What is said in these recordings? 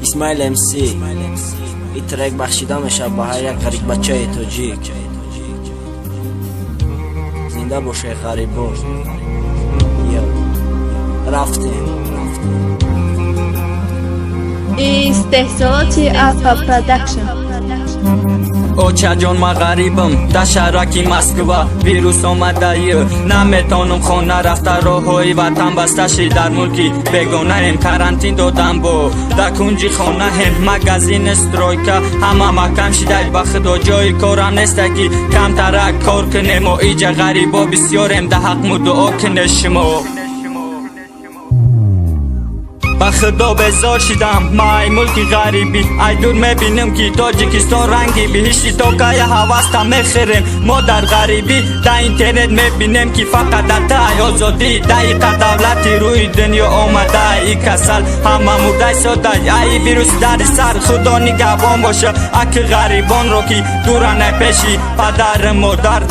اسماعیل MC این ترک بخشیده میشه با هر یک غریب بچه تاجیک. زنده باشه غریبا. رفتیم. استحصالات افا پرودکشن. اوچا جان ما غریبم در شهرکی مسکوا، ویروس آمده نمیتونم خونه رفته، راههای وطن بسته شد در ملکی بگونه هم کرانتین دادم با در کنج خانه هم مگزین استرویکا همه مکم شده به خدا جای کارم نیست که کم ترک کار کنیم و ایجا غریبا بسیارم ده حق مو دعا کنه شما با خدا بزار شدم ما ای ملکی غریبی ای دور میبینم که تاجیکستان رنگی بی هیچی تو که حواستا میخرم ما در غریبی در اینترنت میبینم که فقط در تای آزادی دقیقه دولتی روی دنیا آمده ای کسل همه مرده ساده ای ویروس در سر خدا نگهبان باشه اک غریبان رو که دورانه پیشی پدر مادر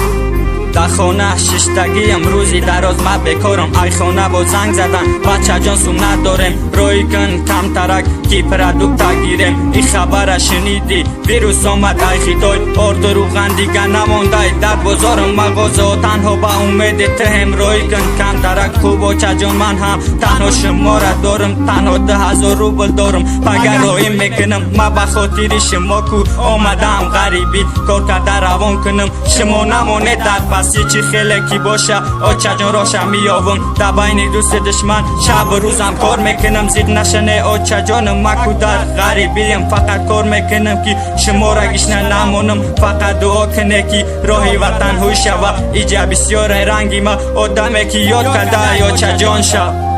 در خانه ششتگی امروزی دراز ما بکارم ای خانه با زنگ زدن بچه جان سوم ندارم روی کن کم ترک کی پرادوکتا گیرم این خبر شنیدی ویروس آمد ای خدای آرد روغن دیگه نمانده در بازارم مغازه تنها با امید تهم روی کن کم ترک خوب بچه جان من هم تنها شما را دارم تنها 10,000 روبل دارم پگر روی میکنم ما بخاطر شما کو آمدم غریبی کار کرده روان کنم شما نمانه در پسی چی خیلی کی باشه آچه جان راشم میابم در بین دوست دشمن شب و روزم کار میکنم زید نشنه آچه جانم مکو در غریبیم فقط کار میکنم که شما را گشنه نمانم فقط دعا کنه که راهی وطن هوشه و ایجا بسیار رنگی ما آدمه که یاد کرده آچه جان شه